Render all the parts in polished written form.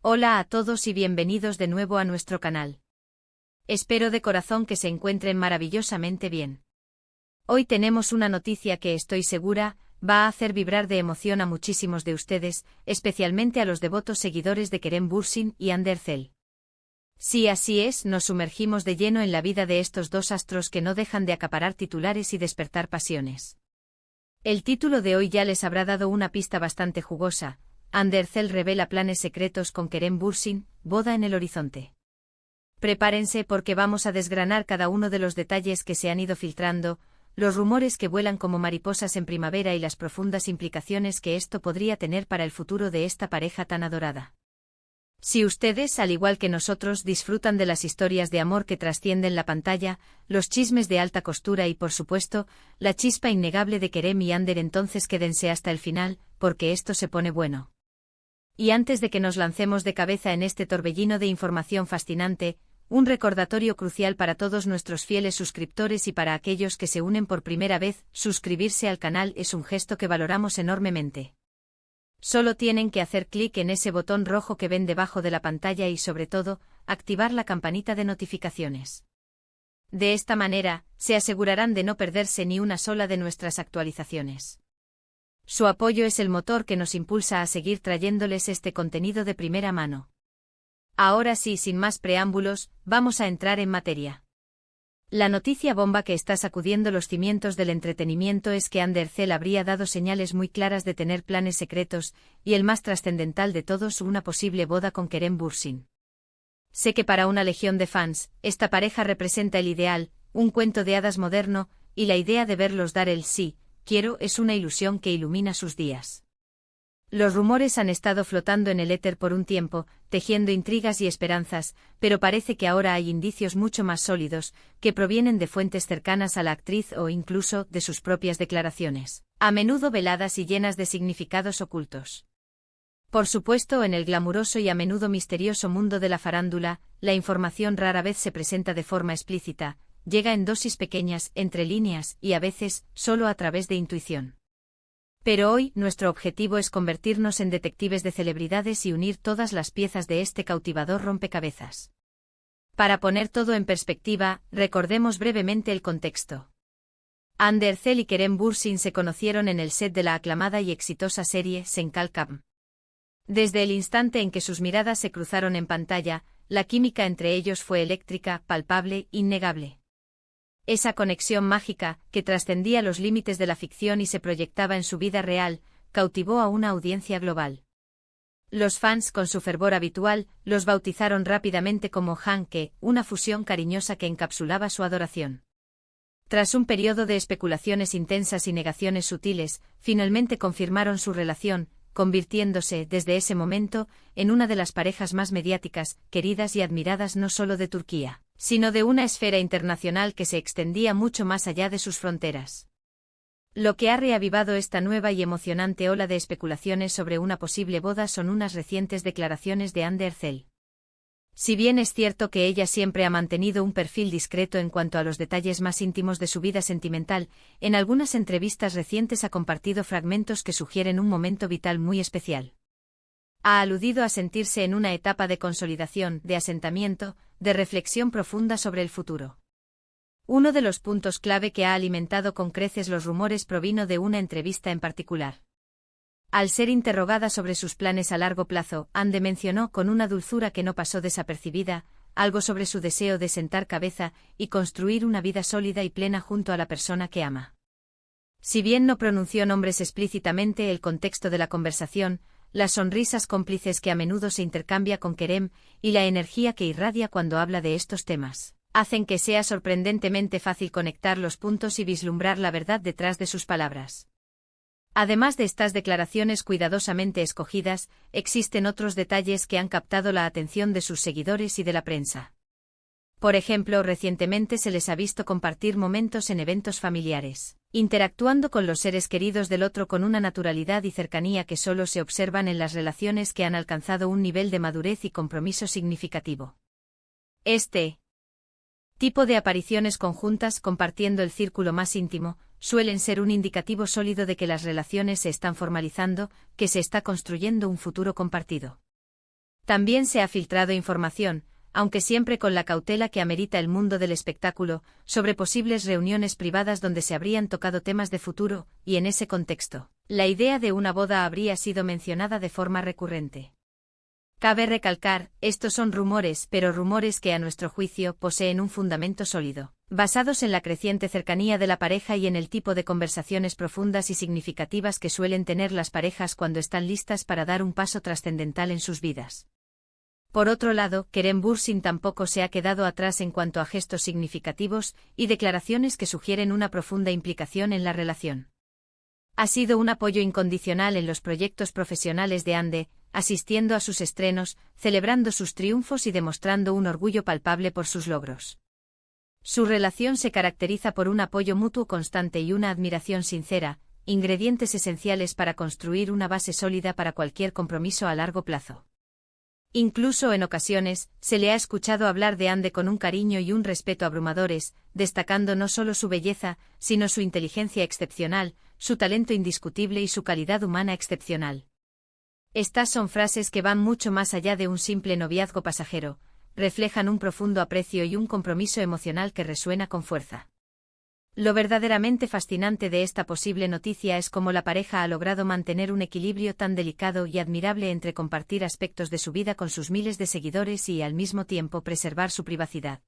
Hola a todos y bienvenidos de nuevo a nuestro canal. Espero de corazón que se encuentren maravillosamente bien. Hoy tenemos una noticia que estoy segura va a hacer vibrar de emoción a muchísimos de ustedes, especialmente a los devotos seguidores de Kerem Bürsin y Hande Erçel. Sí, así es, nos sumergimos de lleno en la vida de estos dos astros que no dejan de acaparar titulares y despertar pasiones. El título de hoy ya les habrá dado una pista bastante jugosa. Hande Erçel revela planes secretos con Kerem Bürsin, boda en el horizonte. Prepárense porque vamos a desgranar cada uno de los detalles que se han ido filtrando, los rumores que vuelan como mariposas en primavera y las profundas implicaciones que esto podría tener para el futuro de esta pareja tan adorada. Si ustedes, al igual que nosotros, disfrutan de las historias de amor que trascienden la pantalla, los chismes de alta costura y, por supuesto, la chispa innegable de Kerem y Ander, entonces quédense hasta el final, porque esto se pone bueno. Y antes de que nos lancemos de cabeza en este torbellino de información fascinante, un recordatorio crucial para todos nuestros fieles suscriptores y para aquellos que se unen por primera vez: suscribirse al canal es un gesto que valoramos enormemente. Solo tienen que hacer clic en ese botón rojo que ven debajo de la pantalla y, sobre todo, activar la campanita de notificaciones. De esta manera, se asegurarán de no perderse ni una sola de nuestras actualizaciones. Su apoyo es el motor que nos impulsa a seguir trayéndoles este contenido de primera mano. Ahora sí, sin más preámbulos, vamos a entrar en materia. La noticia bomba que está sacudiendo los cimientos del entretenimiento es que Hande Erçel habría dado señales muy claras de tener planes secretos, y el más trascendental de todos, una posible boda con Kerem Bürsin. Sé que para una legión de fans, esta pareja representa el ideal, un cuento de hadas moderno, y la idea de verlos dar el sí quiero es una ilusión que ilumina sus días. Los rumores han estado flotando en el éter por un tiempo, tejiendo intrigas y esperanzas, pero parece que ahora hay indicios mucho más sólidos, que provienen de fuentes cercanas a la actriz o incluso de sus propias declaraciones, a menudo veladas y llenas de significados ocultos. Por supuesto, en el glamuroso y a menudo misterioso mundo de la farándula, la información rara vez se presenta de forma explícita, llega en dosis pequeñas, entre líneas, y a veces, solo a través de intuición. Pero hoy, nuestro objetivo es convertirnos en detectives de celebridades y unir todas las piezas de este cautivador rompecabezas. Para poner todo en perspectiva, recordemos brevemente el contexto. Hande Erçel y Kerem Bürsin se conocieron en el set de la aclamada y exitosa serie Sen Kalkam. Desde el instante en que sus miradas se cruzaron en pantalla, la química entre ellos fue eléctrica, palpable, innegable. Esa conexión mágica, que trascendía los límites de la ficción y se proyectaba en su vida real, cautivó a una audiencia global. Los fans, con su fervor habitual, los bautizaron rápidamente como Hanke, una fusión cariñosa que encapsulaba su adoración. Tras un periodo de especulaciones intensas y negaciones sutiles, finalmente confirmaron su relación, convirtiéndose, desde ese momento, en una de las parejas más mediáticas, queridas y admiradas no solo de Turquía, sino de una esfera internacional que se extendía mucho más allá de sus fronteras. Lo que ha reavivado esta nueva y emocionante ola de especulaciones sobre una posible boda son unas recientes declaraciones de Hande Erçel. Si bien es cierto que ella siempre ha mantenido un perfil discreto en cuanto a los detalles más íntimos de su vida sentimental, en algunas entrevistas recientes ha compartido fragmentos que sugieren un momento vital muy especial. Ha aludido a sentirse en una etapa de consolidación, de asentamiento, de reflexión profunda sobre el futuro. Uno de los puntos clave que ha alimentado con creces los rumores provino de una entrevista en particular. Al ser interrogada sobre sus planes a largo plazo, Hande mencionó con una dulzura que no pasó desapercibida, algo sobre su deseo de sentar cabeza y construir una vida sólida y plena junto a la persona que ama. Si bien no pronunció nombres explícitamente, el contexto de la conversación, las sonrisas cómplices que a menudo se intercambia con Kerem, y la energía que irradia cuando habla de estos temas, hacen que sea sorprendentemente fácil conectar los puntos y vislumbrar la verdad detrás de sus palabras. Además de estas declaraciones cuidadosamente escogidas, existen otros detalles que han captado la atención de sus seguidores y de la prensa. Por ejemplo, recientemente se les ha visto compartir momentos en eventos familiares, interactuando con los seres queridos del otro con una naturalidad y cercanía que solo se observan en las relaciones que han alcanzado un nivel de madurez y compromiso significativo. Este tipo de apariciones conjuntas compartiendo el círculo más íntimo, suelen ser un indicativo sólido de que las relaciones se están formalizando, que se está construyendo un futuro compartido. También se ha filtrado información, aunque siempre con la cautela que amerita el mundo del espectáculo, sobre posibles reuniones privadas donde se habrían tocado temas de futuro, y en ese contexto, la idea de una boda habría sido mencionada de forma recurrente. Cabe recalcar, estos son rumores, pero rumores que a nuestro juicio poseen un fundamento sólido, basados en la creciente cercanía de la pareja y en el tipo de conversaciones profundas y significativas que suelen tener las parejas cuando están listas para dar un paso trascendental en sus vidas. Por otro lado, Kerem Bürsin tampoco se ha quedado atrás en cuanto a gestos significativos y declaraciones que sugieren una profunda implicación en la relación. Ha sido un apoyo incondicional en los proyectos profesionales de Hande, asistiendo a sus estrenos, celebrando sus triunfos y demostrando un orgullo palpable por sus logros. Su relación se caracteriza por un apoyo mutuo constante y una admiración sincera, ingredientes esenciales para construir una base sólida para cualquier compromiso a largo plazo. Incluso en ocasiones, se le ha escuchado hablar de Hande con un cariño y un respeto abrumadores, destacando no solo su belleza, sino su inteligencia excepcional, su talento indiscutible y su calidad humana excepcional. Estas son frases que van mucho más allá de un simple noviazgo pasajero, reflejan un profundo aprecio y un compromiso emocional que resuena con fuerza. Lo verdaderamente fascinante de esta posible noticia es cómo la pareja ha logrado mantener un equilibrio tan delicado y admirable entre compartir aspectos de su vida con sus miles de seguidores y al mismo tiempo preservar su privacidad.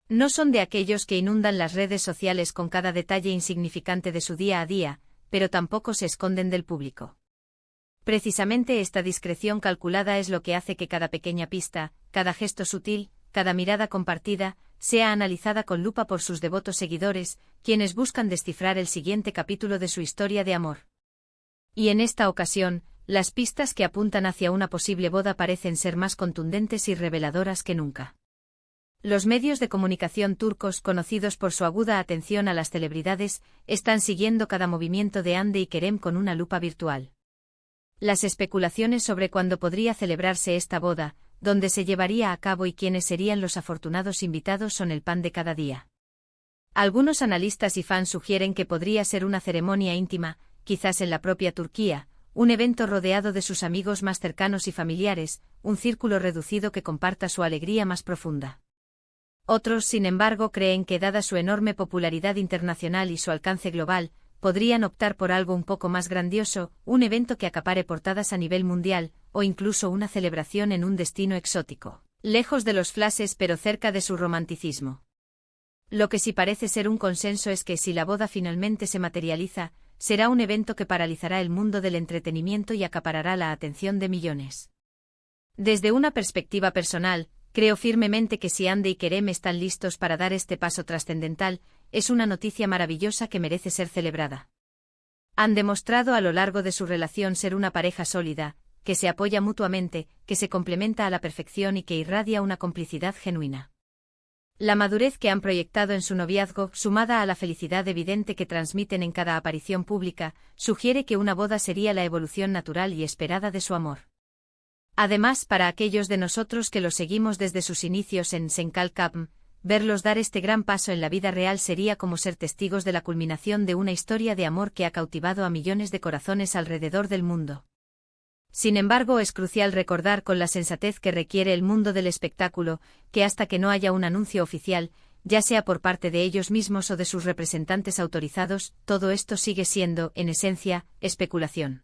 No son de aquellos que inundan las redes sociales con cada detalle insignificante de su día a día, pero tampoco se esconden del público. Precisamente esta discreción calculada es lo que hace que cada pequeña pista, cada gesto sutil, cada mirada compartida, sea analizada con lupa por sus devotos seguidores, quienes buscan descifrar el siguiente capítulo de su historia de amor. Y en esta ocasión, las pistas que apuntan hacia una posible boda parecen ser más contundentes y reveladoras que nunca. Los medios de comunicación turcos, conocidos por su aguda atención a las celebridades, están siguiendo cada movimiento de Hande y Kerem con una lupa virtual. Las especulaciones sobre cuándo podría celebrarse esta boda, dónde se llevaría a cabo y quiénes serían los afortunados invitados son el pan de cada día. Algunos analistas y fans sugieren que podría ser una ceremonia íntima, quizás en la propia Turquía, un evento rodeado de sus amigos más cercanos y familiares, un círculo reducido que comparta su alegría más profunda. Otros, sin embargo, creen que dada su enorme popularidad internacional y su alcance global, podrían optar por algo un poco más grandioso, un evento que acapare portadas a nivel mundial, o incluso una celebración en un destino exótico, lejos de los flashes pero cerca de su romanticismo. Lo que sí parece ser un consenso es que si la boda finalmente se materializa, será un evento que paralizará el mundo del entretenimiento y acaparará la atención de millones. Desde una perspectiva personal, creo firmemente que si Hande y Kerem están listos para dar este paso trascendental, es una noticia maravillosa que merece ser celebrada. Han demostrado a lo largo de su relación ser una pareja sólida, que se apoya mutuamente, que se complementa a la perfección y que irradia una complicidad genuina. La madurez que han proyectado en su noviazgo, sumada a la felicidad evidente que transmiten en cada aparición pública, sugiere que una boda sería la evolución natural y esperada de su amor. Además, para aquellos de nosotros que los seguimos desde sus inicios en Senkal Kapm, verlos dar este gran paso en la vida real sería como ser testigos de la culminación de una historia de amor que ha cautivado a millones de corazones alrededor del mundo. Sin embargo, es crucial recordar con la sensatez que requiere el mundo del espectáculo, que hasta que no haya un anuncio oficial, ya sea por parte de ellos mismos o de sus representantes autorizados, todo esto sigue siendo, en esencia, especulación.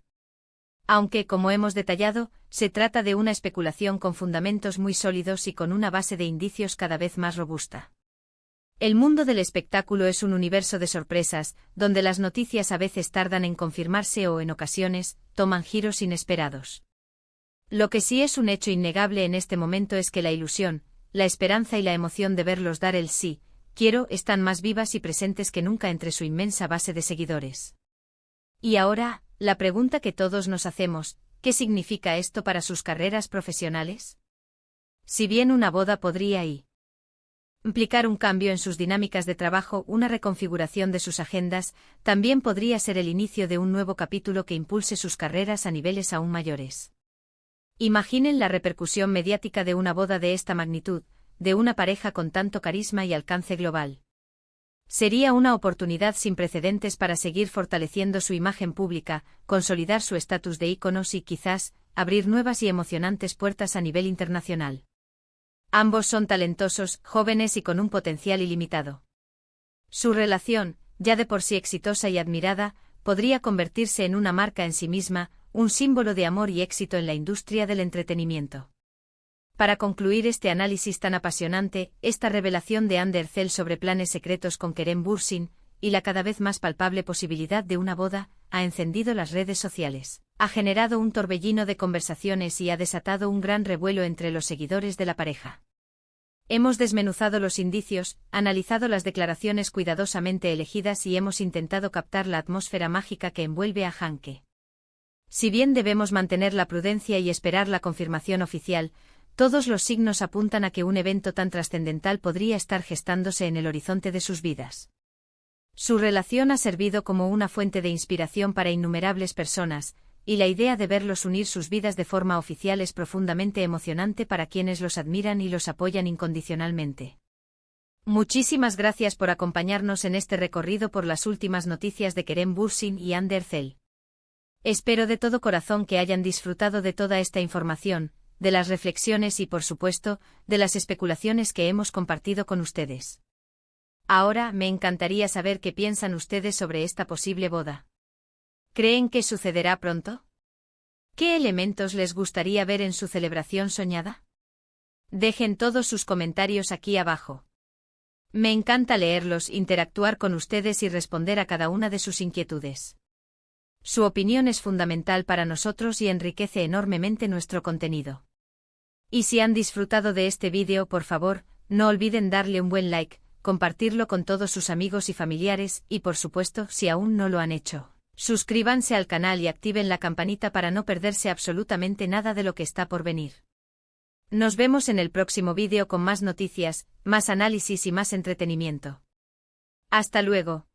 Aunque, como hemos detallado, se trata de una especulación con fundamentos muy sólidos y con una base de indicios cada vez más robusta. El mundo del espectáculo es un universo de sorpresas, donde las noticias a veces tardan en confirmarse o en ocasiones, toman giros inesperados. Lo que sí es un hecho innegable en este momento es que la ilusión, la esperanza y la emoción de verlos dar el sí, quiero, están más vivas y presentes que nunca entre su inmensa base de seguidores. Y ahora, la pregunta que todos nos hacemos, ¿qué significa esto para sus carreras profesionales? Si bien una boda podría implicar un cambio en sus dinámicas de trabajo, una reconfiguración de sus agendas, también podría ser el inicio de un nuevo capítulo que impulse sus carreras a niveles aún mayores. Imaginen la repercusión mediática de una boda de esta magnitud, de una pareja con tanto carisma y alcance global. Sería una oportunidad sin precedentes para seguir fortaleciendo su imagen pública, consolidar su estatus de íconos y quizás, abrir nuevas y emocionantes puertas a nivel internacional. Ambos son talentosos, jóvenes y con un potencial ilimitado. Su relación, ya de por sí exitosa y admirada, podría convertirse en una marca en sí misma, un símbolo de amor y éxito en la industria del entretenimiento. Para concluir este análisis tan apasionante, esta revelación de Ander Zell sobre planes secretos con Kerem Bürsin, y la cada vez más palpable posibilidad de una boda, ha encendido las redes sociales, ha generado un torbellino de conversaciones y ha desatado un gran revuelo entre los seguidores de la pareja. Hemos desmenuzado los indicios, analizado las declaraciones cuidadosamente elegidas y hemos intentado captar la atmósfera mágica que envuelve a Hanke. Si bien debemos mantener la prudencia y esperar la confirmación oficial, todos los signos apuntan a que un evento tan trascendental podría estar gestándose en el horizonte de sus vidas. Su relación ha servido como una fuente de inspiración para innumerables personas, y la idea de verlos unir sus vidas de forma oficial es profundamente emocionante para quienes los admiran y los apoyan incondicionalmente. Muchísimas gracias por acompañarnos en este recorrido por las últimas noticias de Kerem Bürsin y Ander Zell. Espero de todo corazón que hayan disfrutado de toda esta información, de las reflexiones y, por supuesto, de las especulaciones que hemos compartido con ustedes. Ahora me encantaría saber qué piensan ustedes sobre esta posible boda. ¿Creen que sucederá pronto? ¿Qué elementos les gustaría ver en su celebración soñada? Dejen todos sus comentarios aquí abajo. Me encanta leerlos, interactuar con ustedes y responder a cada una de sus inquietudes. Su opinión es fundamental para nosotros y enriquece enormemente nuestro contenido. Y si han disfrutado de este vídeo, por favor, no olviden darle un buen like, compartirlo con todos sus amigos y familiares y, por supuesto, si aún no lo han hecho, suscríbanse al canal y activen la campanita para no perderse absolutamente nada de lo que está por venir. Nos vemos en el próximo vídeo con más noticias, más análisis y más entretenimiento. Hasta luego.